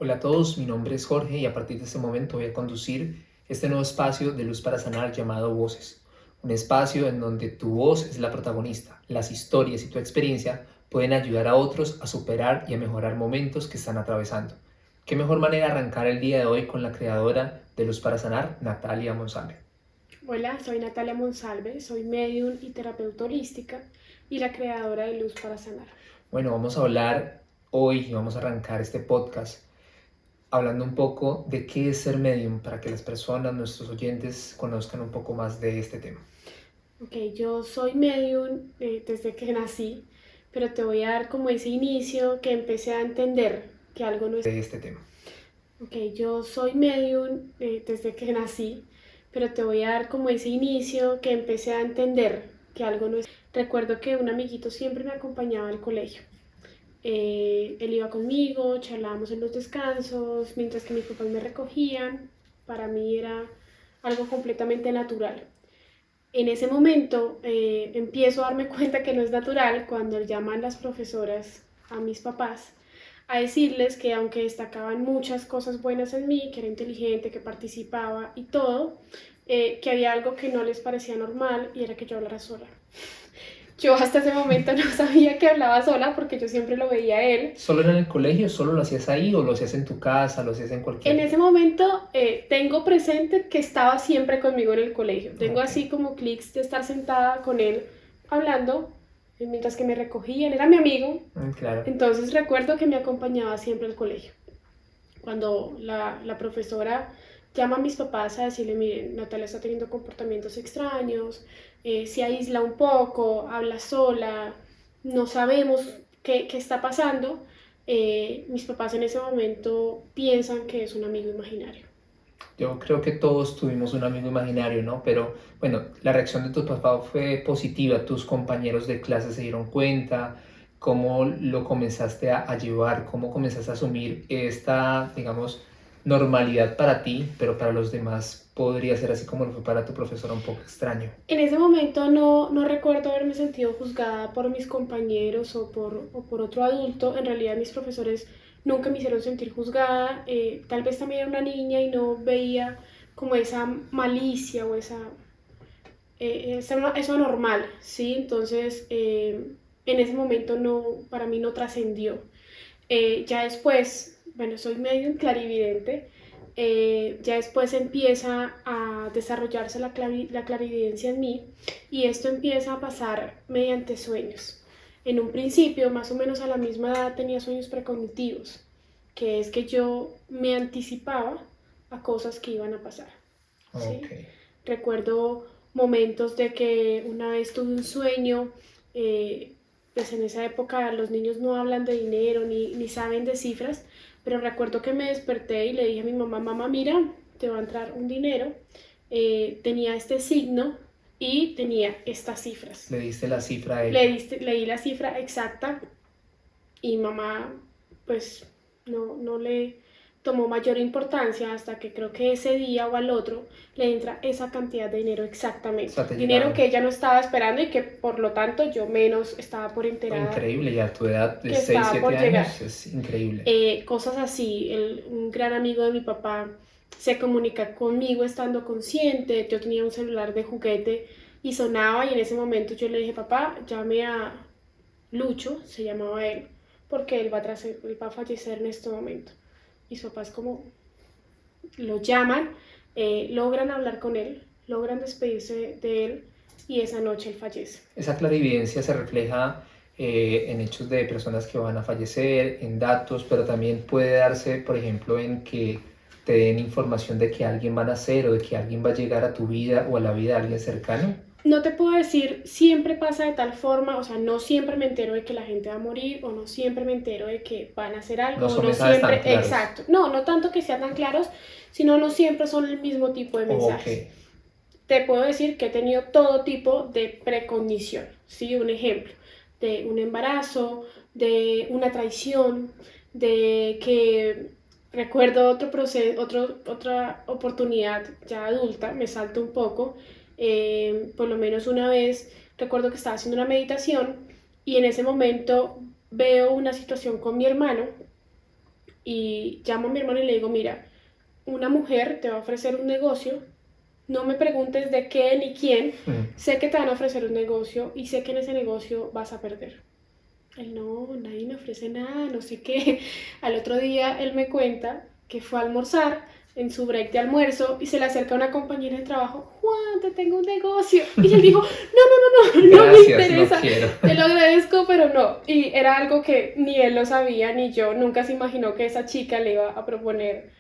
Hola a todos, mi nombre es Jorge y a partir de este momento voy a conducir este nuevo espacio de Luz para Sanar llamado Voces. Un espacio en donde tu voz es la protagonista. Las historias y tu experiencia pueden ayudar a otros a superar y a mejorar momentos que están atravesando. ¿Qué mejor manera de arrancar el día de hoy con la creadora de Luz para Sanar, Natalia Monsalve? Hola, soy Natalia Monsalve, soy medium y terapeuta holística y la creadora de Luz para Sanar. Bueno, vamos a hablar hoy y vamos a arrancar este podcast hablando un poco de qué es ser medium para que las personas, nuestros oyentes, conozcan un poco más de este tema. Ok, yo soy medium desde que nací, pero te voy a dar como ese inicio que empecé a entender que algo no es... De este tema. Ok, yo soy medium desde que nací, pero te voy a dar como ese inicio que empecé a entender que algo no es... Recuerdo que un amiguito siempre me acompañaba al colegio. Él iba conmigo, charlábamos en los descansos, mientras que mis papás me recogían. Para mí era algo completamente natural. En ese momento empiezo a darme cuenta que no es natural cuando llaman las profesoras a mis papás a decirles que aunque destacaban muchas cosas buenas en mí, que era inteligente, que participaba y todo, que había algo que no les parecía normal y era que yo hablara sola. Yo hasta ese momento no sabía que hablaba sola porque yo siempre lo veía a él. ¿Solo era en el colegio? ¿Solo lo hacías ahí o lo hacías en tu casa? ¿Lo hacías en cualquier...? En ese momento tengo presente que estaba siempre conmigo en el colegio. Tengo Ok. así como clics de estar sentada con él hablando mientras que me recogían. Era mi amigo. Claro. Entonces recuerdo que me acompañaba siempre al colegio. Cuando la profesora llama a mis papás a decirle, miren, Natalia está teniendo comportamientos extraños, se aísla un poco, habla sola, no sabemos qué está pasando, mis papás en ese momento piensan que es un amigo imaginario. Yo creo que todos tuvimos un amigo imaginario, ¿no? Pero bueno, la reacción de tu papá fue positiva. Tus compañeros de clase se dieron cuenta. ¿Cómo lo comenzaste a llevar? ¿Cómo comenzaste a asumir esta, digamos, normalidad para ti, pero para los demás podría ser así como lo fue para tu profesora un poco extraño? En ese momento no recuerdo haberme sentido juzgada por mis compañeros o por otro adulto. En realidad mis profesores nunca me hicieron sentir juzgada. Tal vez también era una niña y no veía como esa malicia o eso anormal, ¿sí? Entonces en ese momento para mí no trascendió. Ya después, bueno, soy medio clarividente, ya después empieza a desarrollarse la clarividencia en mí y esto empieza a pasar mediante sueños. En un principio, más o menos a la misma edad, tenía sueños precognitivos, que es que yo me anticipaba a cosas que iban a pasar, ¿sí? Ok. Recuerdo momentos de que una vez tuve un sueño, pues en esa época los niños no hablan de dinero ni saben de cifras, pero recuerdo que me desperté y le dije a mi mamá, mamá, mira, te va a entrar un dinero, tenía este signo y tenía estas cifras. Le diste la cifra a ella. Leí la cifra exacta y mamá pues no le tomó mayor importancia hasta que creo que ese día o al otro le entra esa cantidad de dinero exactamente. O sea, dinero que ella no estaba esperando y que por lo tanto yo menos estaba por enterada. Increíble, ya a tu edad de Que 6 estaba 7 por llegar. años es increíble. Cosas así, un gran amigo de mi papá se comunica conmigo estando consciente. Yo tenía un celular de juguete y sonaba y en ese momento yo le dije, papá, llame a Lucho, se llamaba él, porque él va a fallecer en este momento. Mis papás como lo llaman, logran hablar con él, logran despedirse de él y esa noche él fallece. Esa clarividencia se refleja en hechos de personas que van a fallecer, en datos, pero también puede darse, por ejemplo, en que te den información de que alguien va a nacer o de que alguien va a llegar a tu vida o a la vida de alguien cercano. No te puedo decir siempre pasa de tal forma, o sea, no siempre me entero de que la gente va a morir o no siempre me entero de que van a hacer algo, No son no mensajes siempre, tan claros. exacto, no tanto que sean tan claros, sino no siempre son el mismo tipo de mensajes. Okay. Te puedo decir que he tenido todo tipo de precognición, ¿sí? Un ejemplo, de un embarazo, de una traición, de que recuerdo otro proceso, otra oportunidad ya adulta, me salto un poco, por lo menos una vez recuerdo que estaba haciendo una meditación y en ese momento veo una situación con mi hermano y llamo a mi hermano y le digo, mira, una mujer te va a ofrecer un negocio, no me preguntes de qué ni quién, sé que te van a ofrecer un negocio y sé que en ese negocio vas a perder. Él, no, nadie me ofrece nada, no sé qué. Al otro día él me cuenta que fue a almorzar en su break de almuerzo y se le acerca una compañera de trabajo, Juan, te tengo un negocio. Y él dijo, no me interesa, no quiero. te lo agradezco, pero no. Y era algo que ni él lo sabía, ni yo, nunca se imaginó que esa chica le iba a proponer,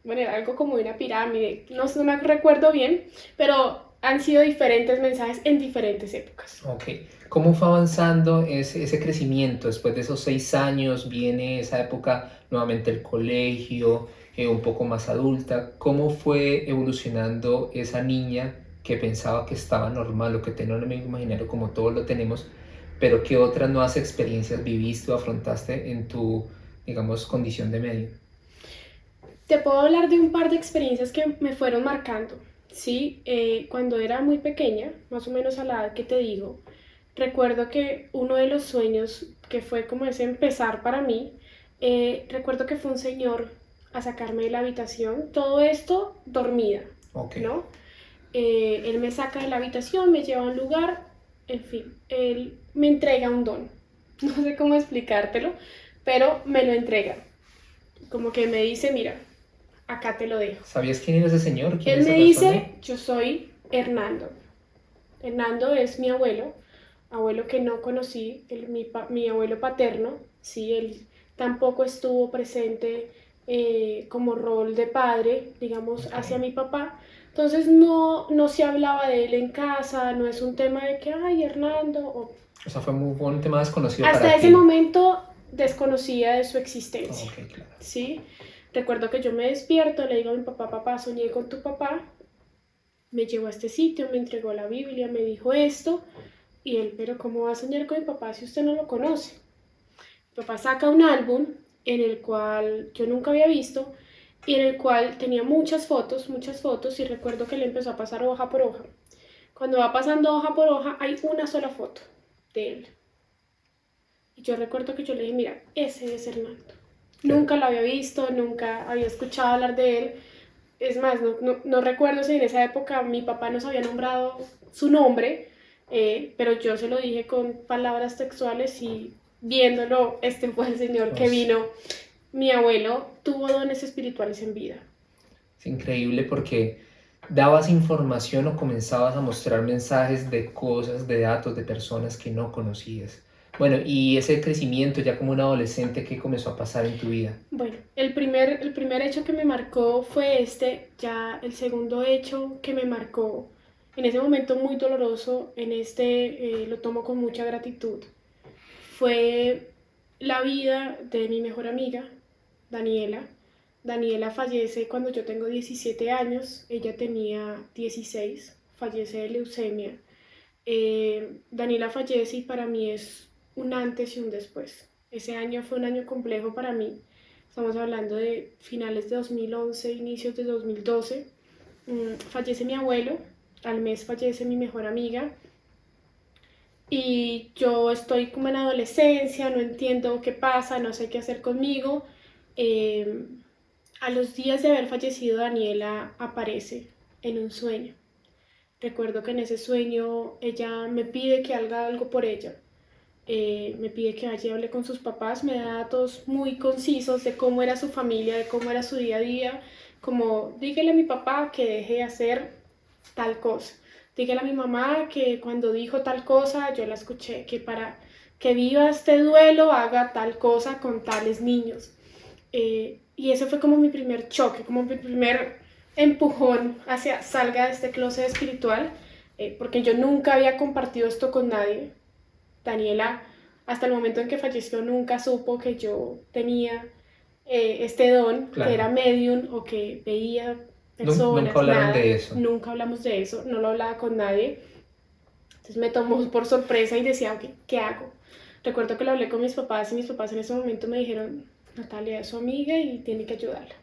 bueno, era algo como una pirámide, no me recuerdo bien, pero han sido diferentes mensajes en diferentes épocas. Ok. ¿Cómo fue avanzando ese crecimiento? Después de esos 6 años viene esa época, nuevamente el colegio, un poco más adulta. ¿Cómo fue evolucionando esa niña que pensaba que estaba normal o que tenía un amigo imaginario como todos lo tenemos, pero qué otras nuevas experiencias viviste o afrontaste en tu, digamos, condición de medio? Te puedo hablar de un par de experiencias que me fueron marcando, ¿sí? Cuando era muy pequeña, más o menos a la edad que te digo, recuerdo que uno de los sueños que fue como ese empezar para mí, recuerdo que fue un señor a sacarme de la habitación, todo esto dormida, Okay. ¿no? Él me saca de la habitación, me lleva a un lugar, en fin, él me entrega un don, no sé cómo explicártelo, pero me lo entrega, como que me dice, mira, acá te lo dejo. ¿Sabías quién era ese señor? ¿Quién Él es me esa persona? dice, yo soy Hernando. Hernando es mi abuelo que no conocí, mi abuelo paterno, sí, él tampoco estuvo presente como rol de padre, digamos, Okay. hacia mi papá. Entonces no se hablaba de él en casa, no es un tema de que, ay, Hernando. O sea, fue un tema desconocido Hasta para ese ti. momento desconocía de su existencia. Okay, claro. ¿Sí? Recuerdo que yo me despierto, le digo a mi papá, papá, soñé con tu papá, me llevó a este sitio, me entregó la Biblia, me dijo esto, y él, pero ¿cómo va a soñar con mi papá si usted no lo conoce? Mi papá saca un álbum en el cual yo nunca había visto y en el cual tenía muchas fotos, y recuerdo que le empezó a pasar hoja por hoja. Cuando va pasando hoja por hoja hay una sola foto de él. Y yo recuerdo que yo le dije, mira, ese es Hernando. Nunca lo había visto, nunca había escuchado hablar de él. Es más, no recuerdo si en esa época mi papá nos había nombrado su nombre, pero yo se lo dije con palabras textuales y viéndolo, este fue el señor que vino. Mi abuelo tuvo dones espirituales en vida. Es increíble porque dabas información o comenzabas a mostrar mensajes de cosas, de datos, de personas que no conocías. Bueno, y ese crecimiento ya como un adolescente, ¿qué comenzó a pasar en tu vida? Bueno, el primer hecho que me marcó fue este, ya el segundo hecho que me marcó en ese momento muy doloroso, lo tomo con mucha gratitud, fue la vida de mi mejor amiga, Daniela. Daniela fallece cuando yo tengo 17 años, ella tenía 16, fallece de leucemia. Daniela fallece y para mí es un antes y un después. Ese año fue un año complejo para mí. Estamos hablando de finales de 2011, inicios de 2012. Fallece mi abuelo, al mes fallece mi mejor amiga y yo estoy como en adolescencia, no entiendo qué pasa, no sé qué hacer conmigo. A los días de haber fallecido Daniela aparece en un sueño. Recuerdo que en ese sueño ella me pide que haga algo por ella. Me pide que vaya y hable con sus papás, me da datos muy concisos de cómo era su familia, de cómo era su día a día, como dígale a mi papá que deje de hacer tal cosa, dígale a mi mamá que cuando dijo tal cosa yo la escuché, que para que viva este duelo haga tal cosa con tales niños. Y eso fue como mi primer choque, como mi primer empujón hacia salga de este closet espiritual, porque yo nunca había compartido esto con nadie. Daniela, hasta el momento en que falleció, nunca supo que yo tenía este don, Claro. que era medium o que veía personas. Nunca hablaron nada. de eso. Nunca hablamos de eso, no lo hablaba con nadie. Entonces me tomó por sorpresa y decía, okay, ¿qué hago? Recuerdo que lo hablé con mis papás y mis papás en ese momento me dijeron, Natalia es su amiga y tiene que ayudarla.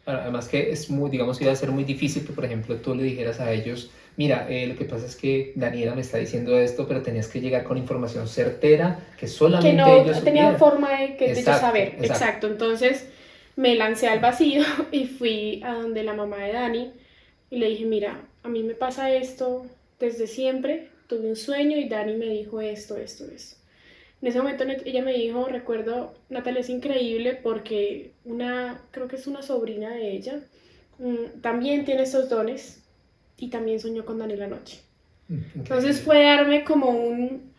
Además que es muy, digamos, iba a ser muy difícil que, por ejemplo, tú le dijeras a ellos, mira, lo que pasa es que Daniela me está diciendo esto, pero tenías que llegar con información certera que solamente que no ellos tenía supieran. forma de yo saber. Exacto. Entonces, me lancé al vacío y fui a donde la mamá de Dani y le dije, mira, a mí me pasa esto desde siempre, tuve un sueño y Dani me dijo esto, esto, esto. En ese momento ella me dijo, recuerdo, Natalia, es increíble porque creo que es una sobrina de ella, también tiene esos dones y también soñó con Dani la noche. Entonces fue darme como un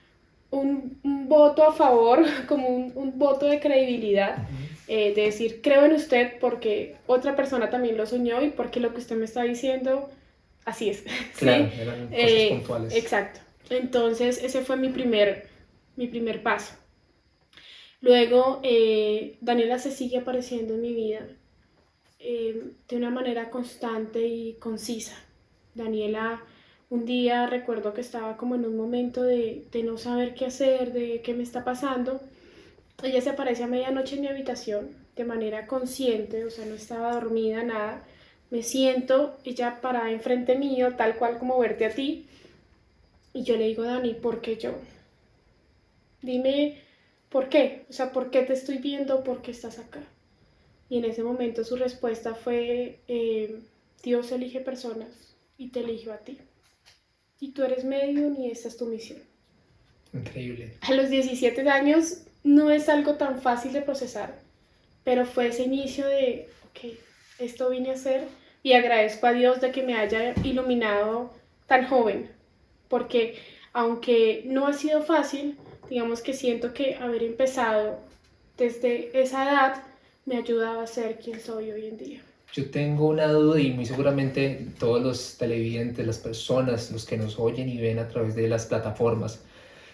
voto a favor, como un voto de credibilidad, de decir, creo en usted porque otra persona también lo soñó y porque lo que usted me está diciendo, así es. Claro, ¿sí? eran cosas puntuales. Exacto. Entonces ese fue mi primer paso. Luego, Daniela se sigue apareciendo en mi vida de una manera constante y concisa. Daniela, un día recuerdo que estaba como en un momento de no saber qué hacer, de qué me está pasando. Ella se aparece a medianoche en mi habitación de manera consciente, o sea, no estaba dormida, nada. Me siento, ella parada enfrente mío, tal cual como verte a ti. Y yo le digo, Dani, ¿por qué yo? Dime, ¿por qué? O sea, ¿por qué te estoy viendo? ¿Por qué estás acá? Y en ese momento su respuesta fue, Dios elige personas y te eligió a ti. Y tú eres medium y esta es tu misión. Increíble. A los 17 años no es algo tan fácil de procesar, pero fue ese inicio de, ok, esto vine a hacer y agradezco a Dios de que me haya iluminado tan joven, porque aunque no ha sido fácil, digamos que siento que haber empezado desde esa edad me ha ayudado a ser quien soy hoy en día. Yo tengo una duda y muy seguramente todos los televidentes, las personas, los que nos oyen y ven a través de las plataformas,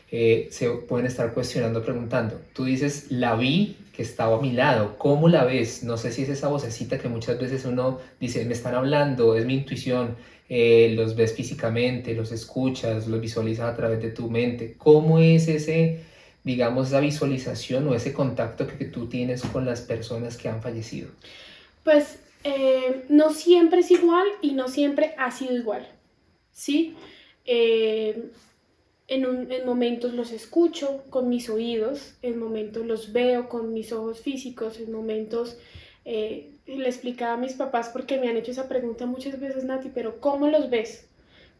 se pueden estar cuestionando, preguntando. Tú dices, la vi que estaba a mi lado, ¿cómo la ves? No sé si es esa vocecita que muchas veces uno dice, me están hablando, es mi intuición, los ves físicamente, los escuchas, los visualizas a través de tu mente. ¿Cómo es digamos, esa visualización o ese contacto que tú tienes con las personas que han fallecido? Pues no siempre es igual y no siempre ha sido igual, ¿sí? En momentos los escucho con mis oídos, en momentos los veo con mis ojos físicos, en momentos le explicaba a mis papás porque me han hecho esa pregunta muchas veces, Nati, pero ¿cómo los ves?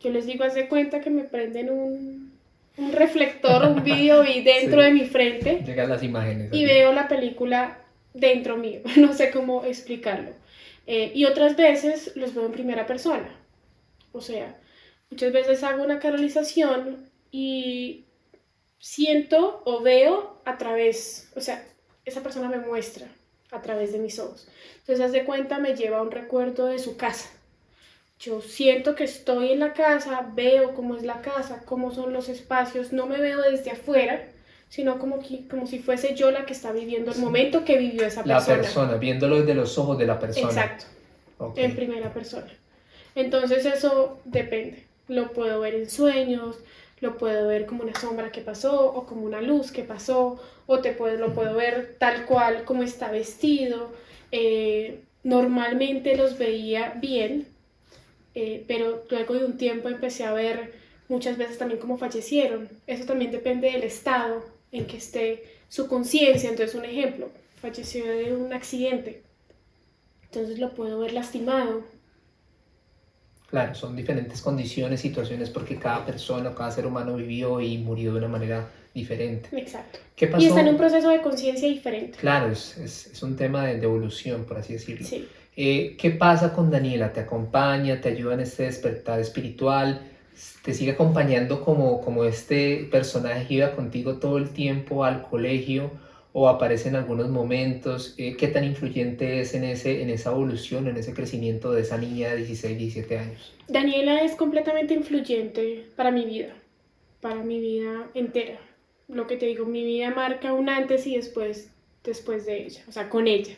Yo les digo, haz de cuenta que me prenden un reflector, un video y dentro Sí. de mi frente. Llegan las imágenes. Y así. veo la película dentro mío, no sé cómo explicarlo. Y otras veces los veo en primera persona, o sea, muchas veces hago una canalización y siento o veo a través, o sea, esa persona me muestra a través de mis ojos. Entonces, haz de cuenta, me lleva a un recuerdo de su casa. Yo siento que estoy en la casa, veo cómo es la casa, cómo son los espacios, no me veo desde afuera, sino como si fuese yo la que está viviendo el momento que vivió esa persona. La persona, viéndolo desde los ojos de la persona. Exacto, Okay. en primera persona. Entonces eso depende. Lo puedo ver en sueños, lo puedo ver como una sombra que pasó o como una luz que pasó, o lo puedo ver tal cual como está vestido. Normalmente los veía bien, pero luego de un tiempo empecé a ver muchas veces también cómo fallecieron. Eso también depende del estado en que esté su conciencia. Entonces, un ejemplo, falleció de un accidente, entonces lo puedo ver lastimado. Claro, son diferentes condiciones, situaciones, porque cada persona, cada ser humano vivió y murió de una manera diferente. Exacto. ¿Qué pasó? Y está en un proceso de conciencia diferente. Claro, es un tema de evolución, por así decirlo. Sí. ¿Qué pasa con Daniela? ¿Te acompaña? ¿Te ayuda en este despertar espiritual? ¿Te sigue acompañando como este personaje que iba contigo todo el tiempo al colegio o aparece en algunos momentos? ¿Qué tan influyente es en esa evolución, en ese crecimiento de esa niña de 16, 17 años? Daniela es completamente influyente para mi vida entera. Lo que te digo, mi vida marca un antes y después de ella, o sea, con ella.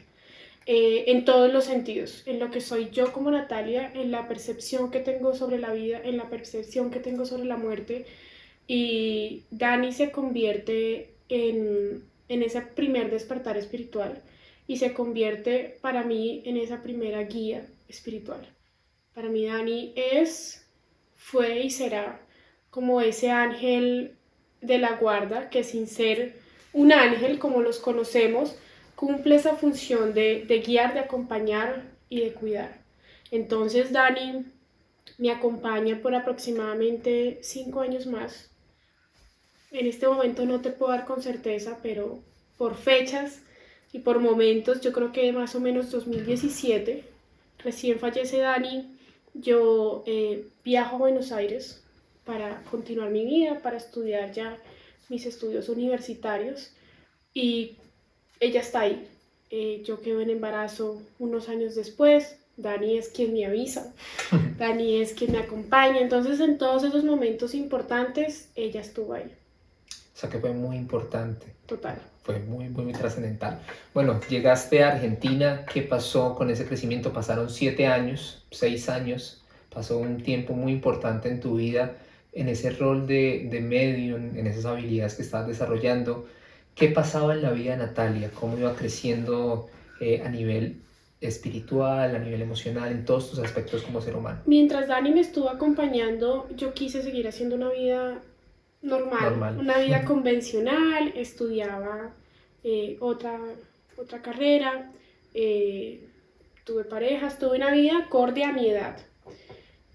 En todos los sentidos, en lo que soy yo como Natalia, en la percepción que tengo sobre la vida, en la percepción que tengo sobre la muerte, y Dani se convierte en ese primer despertar espiritual y se convierte para mí en esa primera guía espiritual. Para mí Dani fue y será como ese ángel de la guarda que sin ser un ángel como los conocemos, cumple esa función de guiar, de acompañar y de cuidar. Entonces Dani me acompaña por aproximadamente 5 años más. En este momento no te puedo dar con certeza, pero por fechas y por momentos, yo creo que más o menos 2017, recién fallece Dani, yo viajo a Buenos Aires para continuar mi vida, para estudiar ya mis estudios universitarios y ella está ahí. Yo quedo en embarazo unos años después, Dani es quien me avisa, Dani es quien me acompaña, entonces en todos esos momentos importantes ella estuvo ahí. O sea que fue muy importante. Total. Fue muy, muy, muy trascendental. Bueno, llegaste a Argentina. ¿Qué pasó con ese crecimiento? Pasaron 7 años, 6 años. Pasó un tiempo muy importante en tu vida, en ese rol de medium, en esas habilidades que estabas desarrollando. ¿Qué pasaba en la vida de Natalia? ¿Cómo iba creciendo a nivel espiritual, a nivel emocional, en todos tus aspectos como ser humano? Mientras Dani me estuvo acompañando, yo quise seguir haciendo una vida normal. Una vida convencional, estudiaba otra carrera, tuve parejas, tuve una vida acorde a mi edad.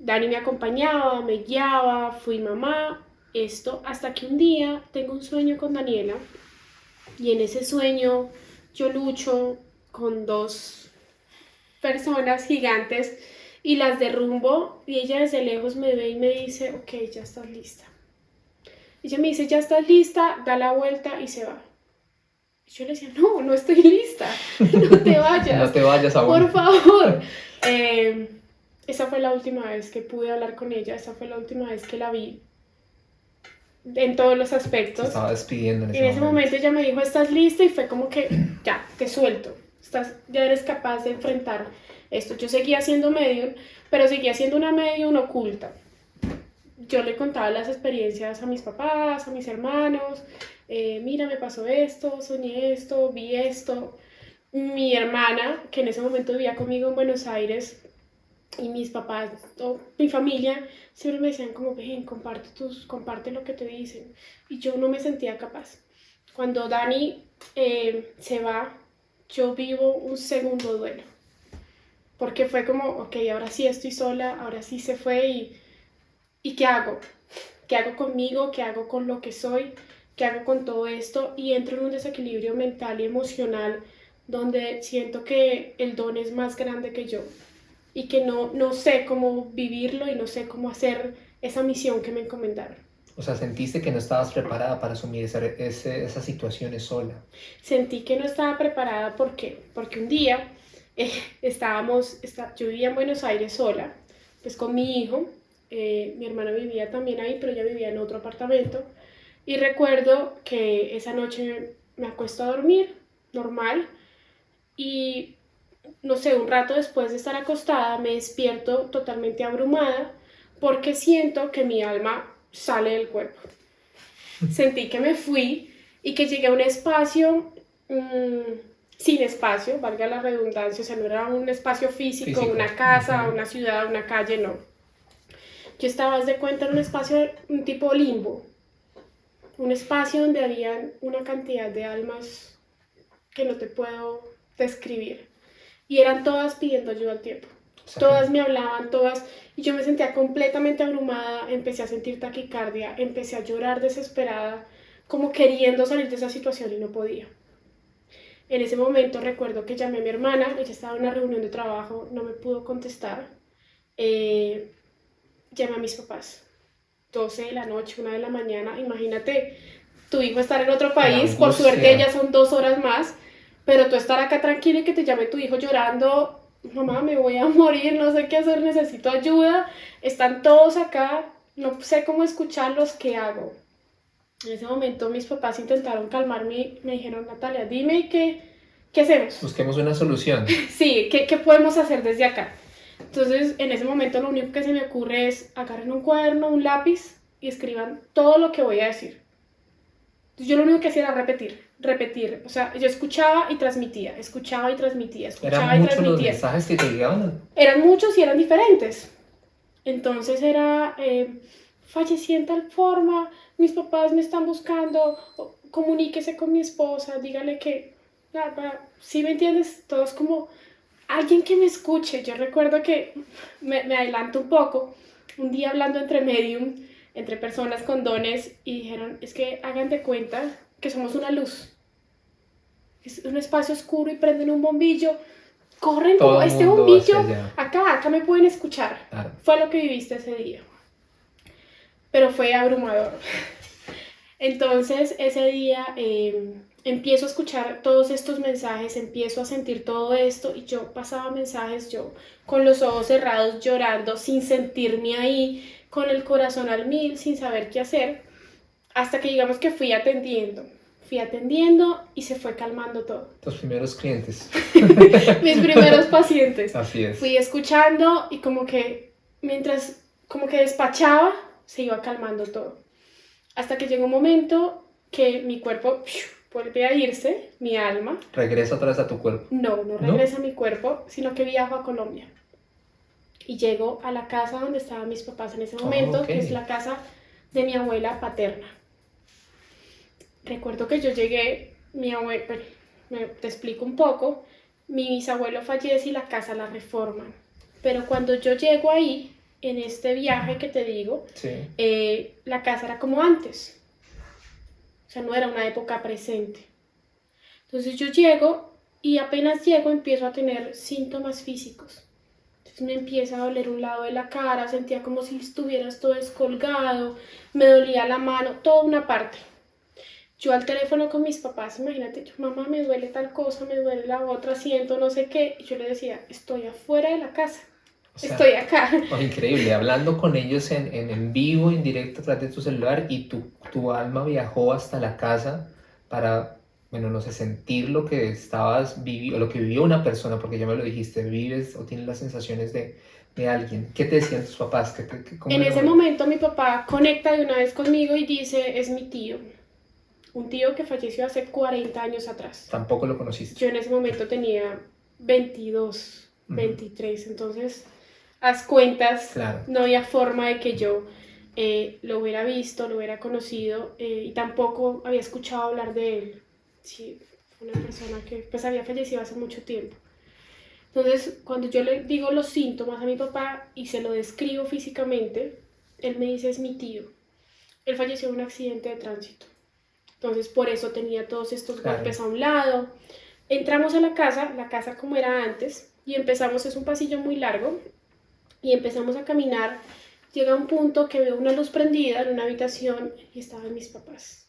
Dani me acompañaba, me guiaba, fui mamá, esto, hasta que un día tengo un sueño con Daniela y en ese sueño yo lucho con 2 personas gigantes y las derrumbo y ella desde lejos me ve y me dice, ok, ya estás lista. Ella me dice, ya estás lista, da la vuelta y se va. Y yo le decía, no, no estoy lista, no te vayas. No te vayas aún. Por favor. Esa fue la última vez que pude hablar con ella, esa fue la última vez que la vi en todos los aspectos. Se estaba despidiendo en ese momento ella me dijo, estás lista y fue como que, ya, te suelto, ya eres capaz de enfrentar esto. Yo seguía siendo medium, pero seguía siendo una medium oculta. Yo le contaba las experiencias a mis papás, a mis hermanos, mira, me pasó esto, soñé esto, vi esto. Mi hermana, que en ese momento vivía conmigo en Buenos Aires, y mis papás, mi familia, siempre me decían como, ven, comparte lo que te dicen. Y yo no me sentía capaz. Cuando Dani se va, yo vivo un segundo duelo. Porque fue como, ok, ahora sí estoy sola, ahora sí se fue ¿y qué hago? ¿Qué hago conmigo? ¿Qué hago con lo que soy? ¿Qué hago con todo esto? Y entro en un desequilibrio mental y emocional donde siento que el don es más grande que yo y que no sé cómo vivirlo y no sé cómo hacer esa misión que me encomendaron. O sea, ¿sentiste que no estabas preparada para asumir esas situaciones sola? Sentí que no estaba preparada, ¿por qué? Porque un día yo vivía en Buenos Aires sola, pues con mi hijo, mi hermana vivía también ahí, pero ella vivía en otro apartamento, y recuerdo que esa noche me acuesto a dormir, normal, y no sé, un rato después de estar acostada me despierto totalmente abrumada porque siento que mi alma sale del cuerpo. Sentí que me fui y que llegué a un espacio sin espacio, valga la redundancia, o sea, no era un espacio físico. Una casa, una ciudad, una calle, no. Yo estaba, haz de cuenta, en un espacio, un tipo limbo, un espacio donde había una cantidad de almas que no te puedo describir. Y eran todas pidiendo ayuda al tiempo. Todas me hablaban, todas, y yo me sentía completamente abrumada, empecé a sentir taquicardia, empecé a llorar desesperada, como queriendo salir de esa situación y no podía. En ese momento recuerdo que llamé a mi hermana, ella estaba en una reunión de trabajo, no me pudo contestar. Llamé a mis papás, 12 de la noche, 1 de la mañana, imagínate, tu hijo estar en otro país, por suerte ya son 2 horas más, pero tú estar acá tranquila y que te llame tu hijo llorando, mamá, me voy a morir, no sé qué hacer, necesito ayuda, están todos acá, no sé cómo escucharlos, ¿qué hago? En ese momento mis papás intentaron calmarme, me dijeron, Natalia, dime qué hacemos. Busquemos una solución. Sí, ¿qué podemos hacer desde acá? Entonces, en ese momento lo único que se me ocurre es agarren un cuaderno, un lápiz y escriban todo lo que voy a decir. Entonces, yo lo único que hacía era repetir. O sea, yo escuchaba y transmitía, escuchaba y transmitía, escuchaba y transmitía. ¿Eran muchos los mensajes que te llegaban? Eran muchos y eran diferentes. Entonces era, fallecí en tal forma, mis papás me están buscando, comuníquese con mi esposa, dígale que ¿Sí me entiendes? Todo es como alguien que me escuche. Yo recuerdo que me adelanto un poco, un día hablando entre medium, entre personas con dones, y dijeron, es que hagan de cuenta que somos una luz. Es un espacio oscuro y prenden un bombillo, corren Todo como el este mundo bombillo, hacia allá. acá me pueden escuchar. Claro. Fue lo que viviste ese día. Pero fue abrumador. Entonces ese día empiezo a escuchar todos estos mensajes, empiezo a sentir todo esto y yo pasaba mensajes, yo con los ojos cerrados llorando, sin sentirme ahí, con el corazón al mil, sin saber qué hacer, hasta que digamos que fui atendiendo y se fue calmando todo. Tus primeros clientes. Mis primeros pacientes. Así es. Fui escuchando y como que mientras como que despachaba, se iba calmando todo. Hasta que llegó un momento que mi cuerpo vuelve a irse, mi alma. Regresa otra vez a tu cuerpo. No regresa a mi cuerpo, sino que viajo a Colombia. Y llego a la casa donde estaban mis papás en ese momento, Okay. que es la casa de mi abuela paterna. Recuerdo que yo llegué, mi abuela, te explico un poco, mi bisabuelo fallece y la casa la reforman. Pero cuando yo llego ahí, en este viaje que te digo, sí. La casa era como antes. O sea, no era una época presente. Entonces yo llego y apenas llego empiezo a tener síntomas físicos. Entonces me empieza a doler un lado de la cara, sentía como si estuvieras todo descolgado, me dolía la mano, toda una parte. Yo al teléfono con mis papás, imagínate, yo, mamá, me duele tal cosa, me duele la otra, siento no sé qué. Y yo le decía, estoy afuera de la casa. O sea, estoy acá. Oh, increíble, hablando con ellos en vivo, en directo, a través de tu celular, y tu alma viajó hasta la casa para, bueno, no sé, sentir lo que estabas viviendo, lo que vivió una persona, porque ya me lo dijiste, vives o tienes las sensaciones de alguien. ¿Qué te decían tus papás? En ese momento mi papá conecta de una vez conmigo y dice, es mi tío. Un tío que falleció hace 40 años atrás. Tampoco lo conociste. Yo en ese momento tenía 22, 23, entonces haz cuentas, claro. No había forma de que yo lo hubiera visto, lo hubiera conocido y tampoco había escuchado hablar de él. Sí, fue una persona que pues había fallecido hace mucho tiempo. Entonces, cuando yo le digo los síntomas a mi papá y se lo describo físicamente, él me dice, es mi tío. Él falleció en un accidente de tránsito. Entonces, por eso tenía todos estos golpes a un lado. Entramos a la casa como era antes, y empezamos, es un pasillo muy largo, y empezamos a caminar. Llega un punto que veo una luz prendida en una habitación y estaban mis papás.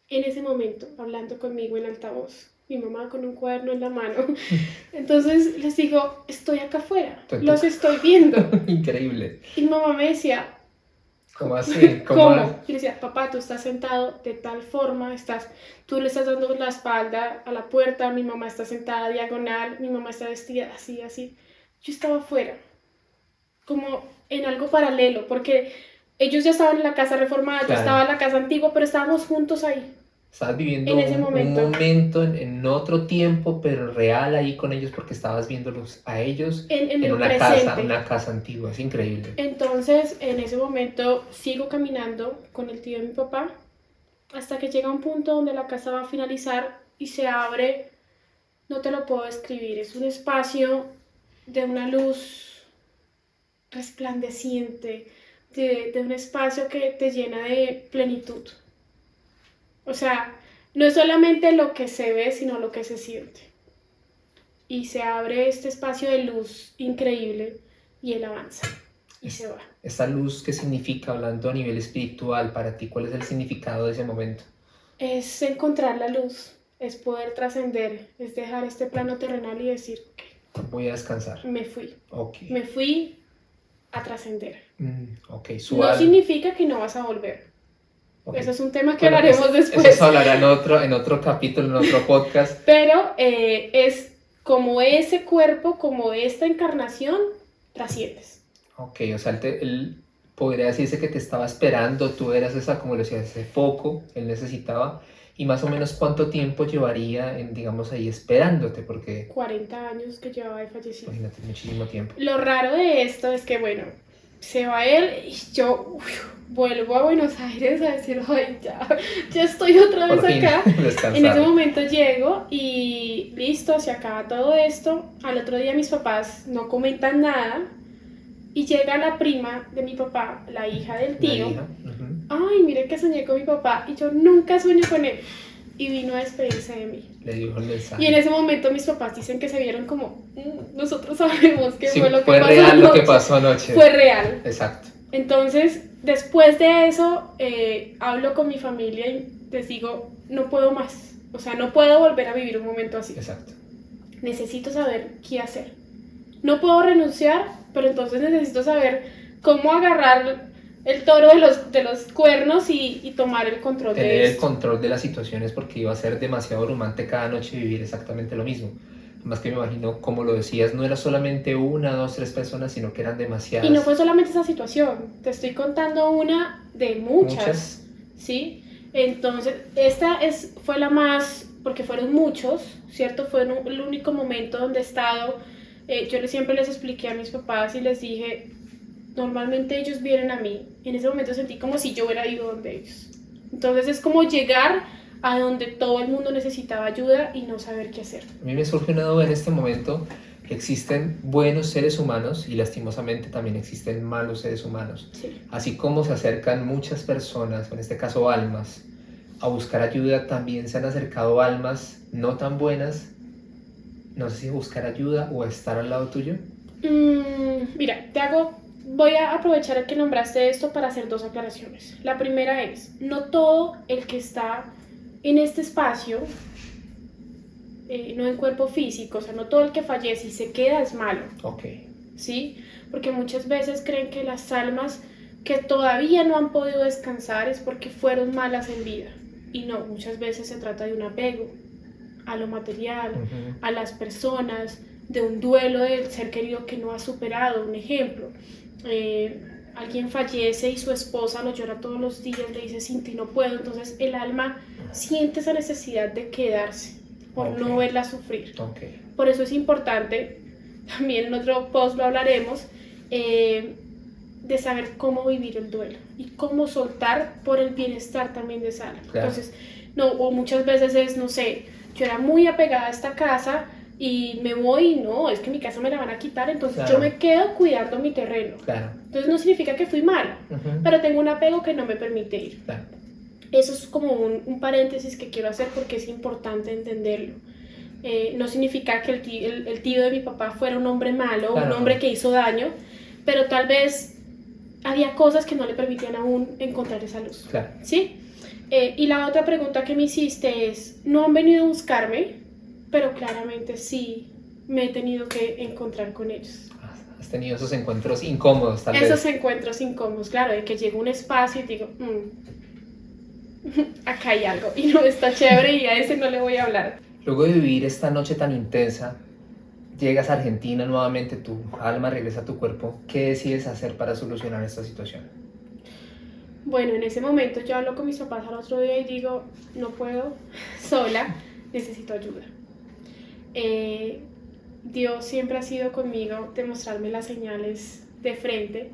En ese momento, hablando conmigo en altavoz, mi mamá con un cuaderno en la mano. Entonces les digo, estoy acá afuera, los estoy viendo. Increíble. Y mi mamá me decía, ¿cómo así? ¿Cómo? Yo le decía, papá, tú estás sentado de tal forma, tú le estás dando la espalda a la puerta, mi mamá está sentada diagonal, mi mamá está vestida así, así. Yo estaba afuera, como en algo paralelo, porque ellos ya estaban en la casa reformada, yo estaba en la casa antigua, pero estábamos juntos ahí. Estabas viviendo en ese un momento en otro tiempo, pero real ahí con ellos, porque estabas viéndolos a ellos en una casa antigua. Es increíble. Entonces, en ese momento sigo caminando con el tío de mi papá hasta que llega un punto donde la casa va a finalizar y se abre, no te lo puedo describir, es un espacio de una luz resplandeciente, de un espacio que te llena de plenitud. O sea, no es solamente lo que se ve, sino lo que se siente. Y se abre este espacio de luz increíble y él avanza y se va. ¿Esa luz qué significa, hablando a nivel espiritual para ti? ¿Cuál es el significado de ese momento? Es encontrar la luz, es poder trascender, es dejar este plano terrenal y decir, ok, voy a descansar. Me fui. Okay. Me fui a trascender. Okay. No significa que no vas a volver. Okay. Eso es un tema que hablaremos después. Eso se hablará en otro capítulo, en otro podcast. Pero es como ese cuerpo, como esta encarnación, trasciendes. Ok, o sea, él podría decirse que te estaba esperando, tú eras esa, como le decía, ese foco que él necesitaba. Y más o menos, ¿cuánto tiempo llevaría, digamos, ahí esperándote? Porque 40 años que llevaba de fallecido. Imagínate, muchísimo tiempo. Lo raro de esto es que, bueno, se va él y yo vuelvo a Buenos Aires a decir, ay, ya estoy otra vez Por fin, acá. descansar. En ese momento llego y listo, se acaba todo esto. Al otro día mis papás no comentan nada y llega la prima de mi papá, la hija del tío. La hija. Ay, mire que soñé con mi papá y yo nunca sueño con él. Y vino a despedirse de mí. Le dijo el mensaje. Y en ese momento mis papás dicen que se vieron como, nosotros sabemos que Sí, fue lo que fue pasó real anoche. lo que pasó anoche. Fue real. Exacto. Entonces, después de eso, hablo con mi familia y les digo, no puedo más. O sea, no puedo volver a vivir un momento así. Exacto. Necesito saber qué hacer. No puedo renunciar, pero entonces necesito saber cómo agarrar el toro de los cuernos y tomar el control Tener de el esto. control de las situaciones, porque iba a ser demasiado abrumante cada noche vivir exactamente lo mismo. Además que me imagino, como lo decías, no era solamente una, dos, tres personas, sino que eran demasiadas. Y no fue solamente esa situación, te estoy contando una de muchas. ¿Sí? Entonces, fue la más, porque fueron muchos, ¿cierto? Fue el único momento donde he estado. Yo siempre les expliqué a mis papás y les dije, normalmente ellos vienen a mí. En ese momento sentí como si yo hubiera ido donde ellos. Entonces es como llegar a donde todo el mundo necesitaba ayuda y no saber qué hacer. A mí me surge una duda en este momento. Existen buenos seres humanos y lastimosamente también existen malos seres humanos. Sí. Así como se acercan muchas personas, en este caso almas, a buscar ayuda, también se han acercado almas no tan buenas, no sé si buscar ayuda o estar al lado tuyo. Mira, voy a aprovechar que nombraste esto para hacer dos aclaraciones. La primera es, no todo el que está en este espacio, no en cuerpo físico, o sea, no todo el que fallece y se queda es malo. Ok. ¿Sí? Porque muchas veces creen que las almas que todavía no han podido descansar es porque fueron malas en vida. Y no, muchas veces se trata de un apego a lo material, a las personas, de un duelo del ser querido que no ha superado. Un ejemplo, alguien fallece y su esposa lo llora todos los días, le dice sin ti no puedo, entonces el alma siente esa necesidad de quedarse por no verla sufrir. Por eso es importante, también en otro post lo hablaremos, de saber cómo vivir el duelo y cómo soltar por el bienestar también de esa alma. Claro. Entonces, no, o muchas veces es, no sé, yo era muy apegada a esta casa y me voy y no, es que mi casa me la van a quitar, entonces claro, yo me quedo cuidando mi terreno. Claro. Entonces no significa que fui mala, pero tengo un apego que no me permite ir. Claro. Eso es como un paréntesis que quiero hacer porque es importante entenderlo. No significa que el tío de mi papá fuera un hombre malo, claro, un hombre que hizo daño, pero tal vez había cosas que no le permitían aún encontrar esa luz. Claro. ¿Sí? Y la otra pregunta que me hiciste es, no han venido a buscarme, pero claramente sí me he tenido que encontrar con ellos. Has tenido esos encuentros incómodos, tal vez. Esos encuentros incómodos, claro, de que llego a un espacio y digo, acá hay algo y no está chévere y a ese no le voy a hablar. Luego de vivir esta noche tan intensa, llegas a Argentina nuevamente, tu alma regresa a tu cuerpo. ¿Qué decides hacer para solucionar esta situación? Bueno, en ese momento yo hablo con mis papás al otro día y digo, no puedo sola, necesito ayuda. Dios siempre ha sido conmigo de mostrarme las señales de frente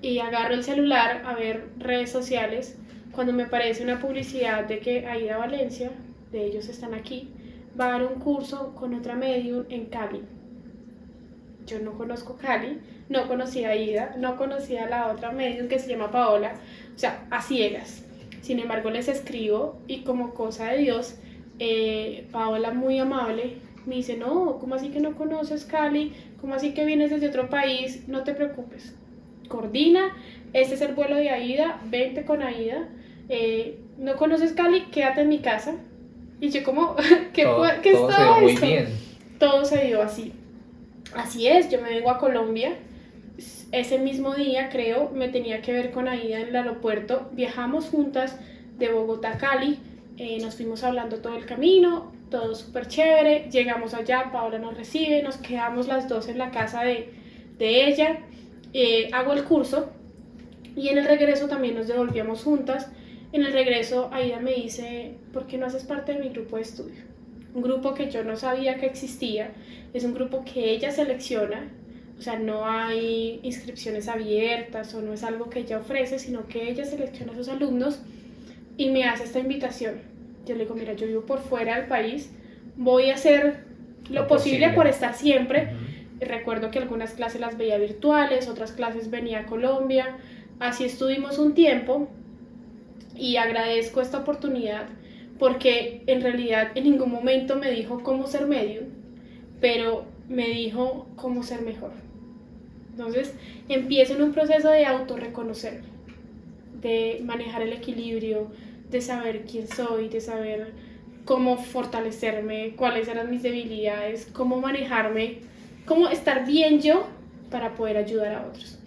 y agarro el celular a ver redes sociales cuando me aparece una publicidad de que Aida Valencia, de ellos están aquí, va a dar un curso con otra medium en Cali. Yo no conozco Cali, no conocía a Aida, no conocía a la otra medium que se llama Paola, o sea, a ciegas. Sin embargo, les escribo y como cosa de Dios, Paola muy amable me dice, no, ¿cómo así que no conoces Cali? ¿Cómo así que vienes desde otro país? No te preocupes, coordina, este es el vuelo de Aida, vente con Aida, no conoces Cali, quédate en mi casa. Y yo como, ¿qué todo estaba se dio muy esto? bien. Todo se dio así. Así es, yo me vengo a Colombia. Ese mismo día, creo, me tenía que ver con Aida en el aeropuerto. Viajamos juntas de Bogotá a Cali. Nos fuimos hablando todo el camino, todo súper chévere. Llegamos allá, Paola nos recibe, nos quedamos las dos en la casa de ella. Hago el curso y en el regreso también nos devolvíamos juntas. En el regreso, Aida me dice, ¿por qué no haces parte de mi grupo de estudio? Un grupo que yo no sabía que existía, es un grupo que ella selecciona O sea, no hay inscripciones abiertas o no es algo que ella ofrece, sino que ella selecciona a sus alumnos y me hace esta invitación. Yo le digo, mira, yo vivo por fuera del país, voy a hacer lo posible por estar siempre. Recuerdo que algunas clases las veía virtuales, otras clases venía a Colombia, así estuvimos un tiempo y agradezco esta oportunidad porque en realidad en ningún momento me dijo cómo ser medium, pero me dijo cómo ser mejor. Entonces empiezo en un proceso de autorreconocerme, de manejar el equilibrio, de saber quién soy, de saber cómo fortalecerme, cuáles eran mis debilidades, cómo manejarme, cómo estar bien yo para poder ayudar a otros.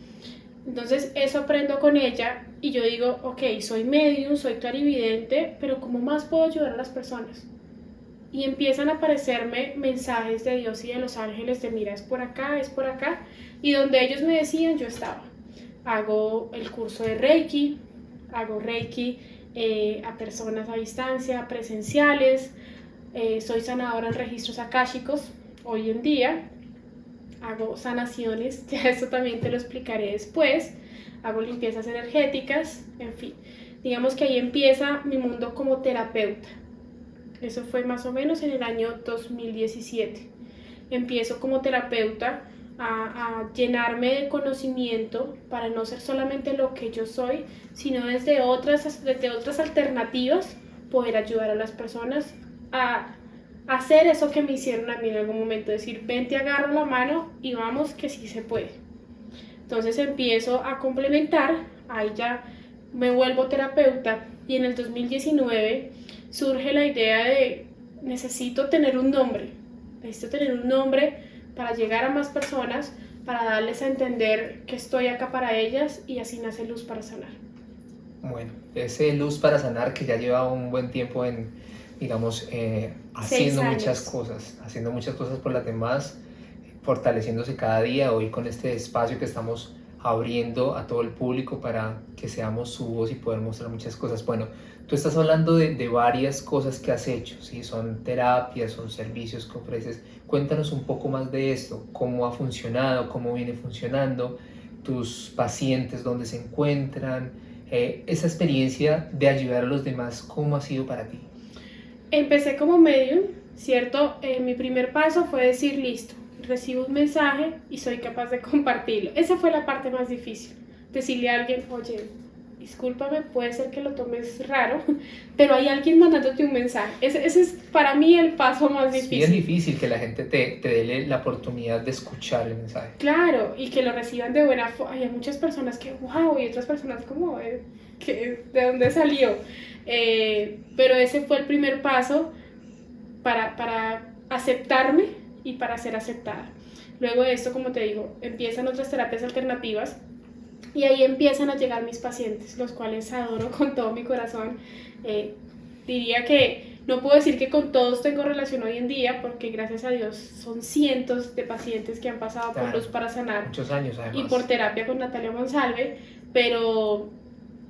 Entonces eso aprendo con ella y yo digo, ok, soy medium, soy clarividente, pero ¿cómo más puedo ayudar a las personas? Y empiezan a aparecerme mensajes de Dios y de los ángeles de mira, es por acá, y donde ellos me decían, yo estaba. Hago el curso de Reiki, hago Reiki a personas a distancia, presenciales, soy sanadora en registros akáshicos hoy en día, hago sanaciones, ya eso también te lo explicaré después, hago limpiezas energéticas, en fin, digamos que ahí empieza mi mundo como terapeuta. Eso fue más o menos en el año 2017. Empiezo como terapeuta a llenarme de conocimiento para no ser solamente lo que yo soy, sino desde otras alternativas poder ayudar a las personas a hacer eso que me hicieron a mí en algún momento, decir, ven, te agarro la mano y vamos que sí se puede. Entonces empiezo a complementar, ahí ya me vuelvo terapeuta y en el 2019 surge la idea de necesito tener un nombre para llegar a más personas, para darles a entender que estoy acá para ellas y así nace Luz para Sanar. Bueno, ese Luz para Sanar que ya lleva un buen tiempo en, digamos, haciendo muchas cosas por las demás, fortaleciéndose cada día, hoy con este espacio que estamos abriendo a todo el público para que seamos su voz y poder mostrar muchas cosas. Bueno, tú estás hablando de varias cosas que has hecho, ¿sí? Son terapias, son servicios que ofreces. Cuéntanos un poco más de esto, cómo ha funcionado, cómo viene funcionando, tus pacientes, dónde se encuentran, esa experiencia de ayudar a los demás, ¿cómo ha sido para ti? Empecé como medium, ¿cierto? Mi primer paso fue decir, listo, recibo un mensaje y soy capaz de compartirlo. Esa fue la parte más difícil, decirle a alguien, oye, discúlpame, puede ser que lo tomes raro, pero hay alguien mandándote un mensaje. Ese es para mí el paso más difícil. Es bien difícil que la gente te dé la oportunidad de escuchar el mensaje. Claro, y que lo reciban de buena forma. Hay muchas personas que, wow, y otras personas como, ¿de dónde salió? Pero ese fue el primer paso para aceptarme y para ser aceptada. Luego de esto, como te digo, empiezan otras terapias alternativas y ahí empiezan a llegar mis pacientes, los cuales adoro con todo mi corazón. Diría que no puedo decir que con todos tengo relación hoy en día, porque gracias a Dios son cientos de pacientes que han pasado por Luz para Sanar. Muchos años además. Y por terapia con Natalia Monsalve, pero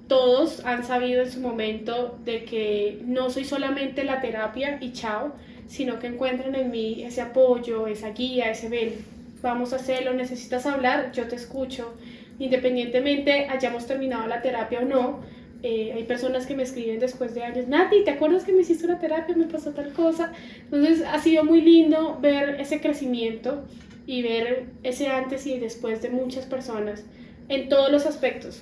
todos han sabido en su momento de que no soy solamente la terapia y chao, sino que encuentran en mí ese apoyo, esa guía, ese ven, vamos a hacerlo, necesitas hablar, yo te escucho, independientemente hayamos terminado la terapia o no. Hay personas que me escriben después de años, Nati, ¿te acuerdas que me hiciste una terapia? Me pasó tal cosa. Entonces ha sido muy lindo ver ese crecimiento y ver ese antes y después de muchas personas en todos los aspectos.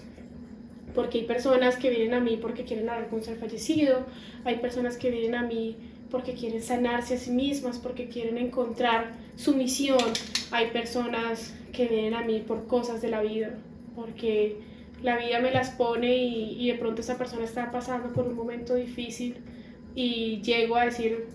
Porque hay personas que vienen a mí porque quieren hablar con un ser fallecido, hay personas que vienen a mí porque quieren sanarse a sí mismas, porque quieren encontrar su misión, hay personas que vienen a mí por cosas de la vida, porque la vida me las pone y de pronto esa persona está pasando por un momento difícil y llego a decir,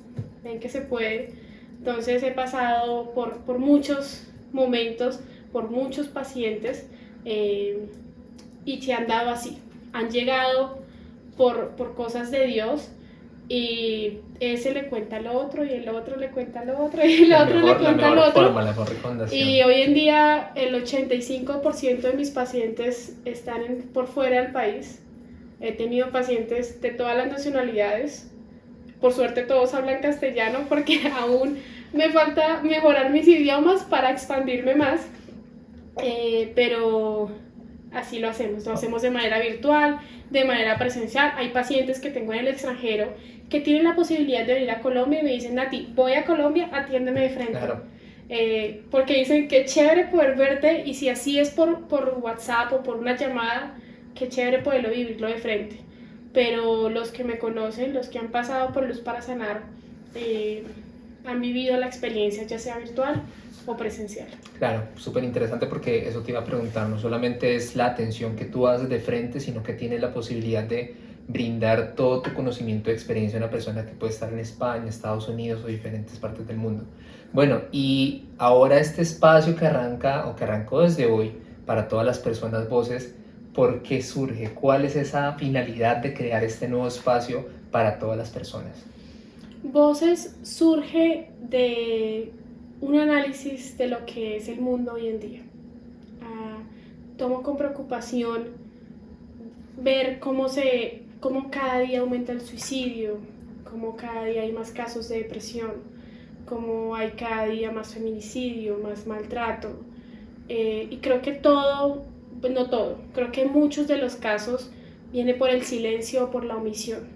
ven que se puede. Entonces he pasado por muchos momentos, por muchos pacientes, y se han dado así, han llegado por cosas de Dios y ese le cuenta al otro y el otro le cuenta al otro y el otro le cuenta al otro. La mejor recomendación. Y hoy en día el 85% de mis pacientes están por fuera del país. He tenido pacientes de todas las nacionalidades, por suerte todos hablan castellano porque aún me falta mejorar mis idiomas para expandirme más. pero así lo hacemos de manera virtual, de manera presencial. Hay pacientes que tengo en el extranjero que tienen la posibilidad de venir a Colombia y me dicen, Nati, voy a Colombia, atiéndeme de frente. Claro. Porque dicen que chévere poder verte, y si así es por WhatsApp o por una llamada, qué chévere poderlo vivirlo de frente. Pero los que me conocen, los que han pasado por Luz para Sanar, han vivido la experiencia ya sea virtual o presencial. Claro, súper interesante, porque eso te iba a preguntar, no solamente es la atención que tú haces de frente, sino que tienes la posibilidad de brindar todo tu conocimiento y experiencia a una persona que puede estar en España, Estados Unidos o diferentes partes del mundo. Bueno, y ahora este espacio que arranca o que arrancó desde hoy para todas las personas voces, ¿por qué surge? ¿Cuál es esa finalidad de crear este nuevo espacio para todas las personas? Voces surge de un análisis de lo que es el mundo hoy en día. Tomo con preocupación ver cómo cada día aumenta el suicidio, cómo cada día hay más casos de depresión, cómo hay cada día más feminicidio, más maltrato. Y creo que no todo, creo que muchos de los casos viene por el silencio o por la omisión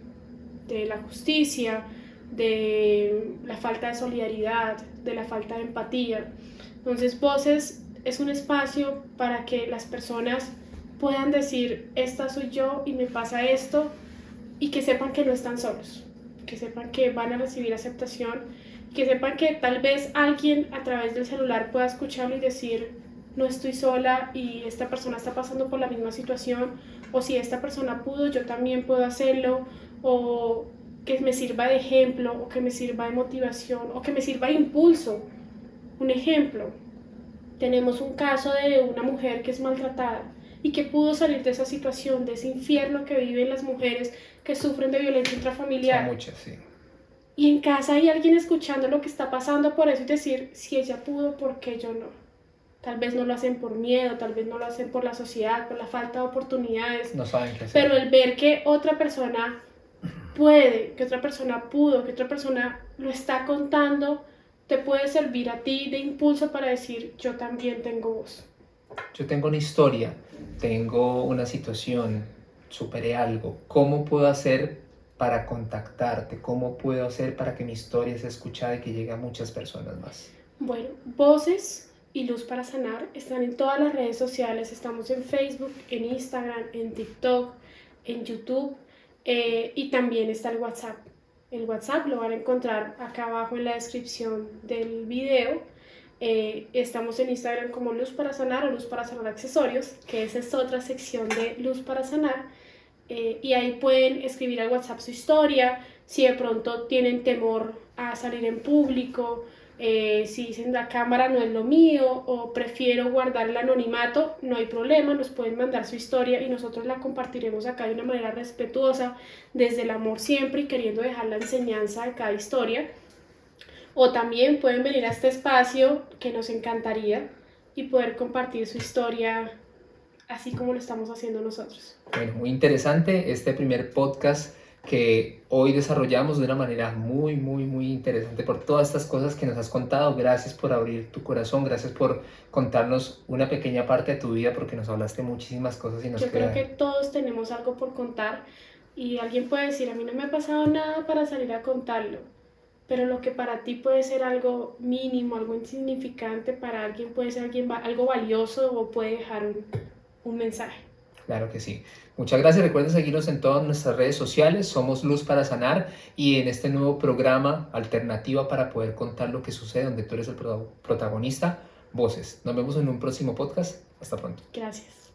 de la justicia, de la falta de solidaridad, de la falta de empatía. Entonces, Voces es un espacio para que las personas puedan decir, esta soy yo y me pasa esto, y que sepan que no están solos, que sepan que van a recibir aceptación, que sepan que tal vez alguien a través del celular pueda escucharlo y decir, no estoy sola y esta persona está pasando por la misma situación, o si esta persona pudo, yo también puedo hacerlo, o que me sirva de ejemplo, o que me sirva de motivación, o que me sirva de impulso. Un ejemplo, tenemos un caso de una mujer que es maltratada y que pudo salir de esa situación, de ese infierno que viven las mujeres que sufren de violencia intrafamiliar. Son muchas, sí. Y en casa hay alguien escuchando lo que está pasando por eso y decir, si ella pudo, ¿por qué yo no? Tal vez no lo hacen por miedo, tal vez no lo hacen por la sociedad, por la falta de oportunidades. No saben qué hacer. Pero el ver que otra persona puede, que otra persona pudo, que otra persona lo está contando, te puede servir a ti de impulso para decir, yo también tengo voz. Yo tengo una historia, tengo una situación, superé algo. ¿Cómo puedo hacer para contactarte? ¿Cómo puedo hacer para que mi historia sea escuchada y que llegue a muchas personas más? Bueno, Voces y Luz para Sanar están en todas las redes sociales. Estamos en Facebook, en Instagram, en TikTok, en YouTube, y también está el WhatsApp. El WhatsApp lo van a encontrar acá abajo en la descripción del video. Estamos en Instagram como Luz para Sanar o Luz para Sanar Accesorios, que esa es otra sección de Luz para Sanar. Y ahí pueden escribir al WhatsApp su historia, si de pronto tienen temor a salir en público, si dicen la cámara no es lo mío o prefiero guardar el anonimato, no hay problema, nos pueden mandar su historia y nosotros la compartiremos acá de una manera respetuosa, desde el amor siempre y queriendo dejar la enseñanza de cada historia. O también pueden venir a este espacio que nos encantaría y poder compartir su historia así como lo estamos haciendo nosotros. Bueno, muy interesante este primer podcast que hoy desarrollamos de una manera muy interesante por todas estas cosas que nos has contado. Gracias por abrir tu corazón, gracias por contarnos una pequeña parte de tu vida, porque nos hablaste muchísimas cosas y nos Yo creo que todos tenemos algo por contar y alguien puede decir, a mí no me ha pasado nada para salir a contarlo, pero lo que para ti puede ser algo mínimo, algo insignificante, para alguien puede ser algo valioso o puede dejar un mensaje. Claro que sí. Muchas gracias. Recuerden seguirnos en todas nuestras redes sociales. Somos Luz para Sanar y en este nuevo programa Alternativa para poder contar lo que sucede, donde tú eres el protagonista, Voces. Nos vemos en un próximo podcast. Hasta pronto. Gracias.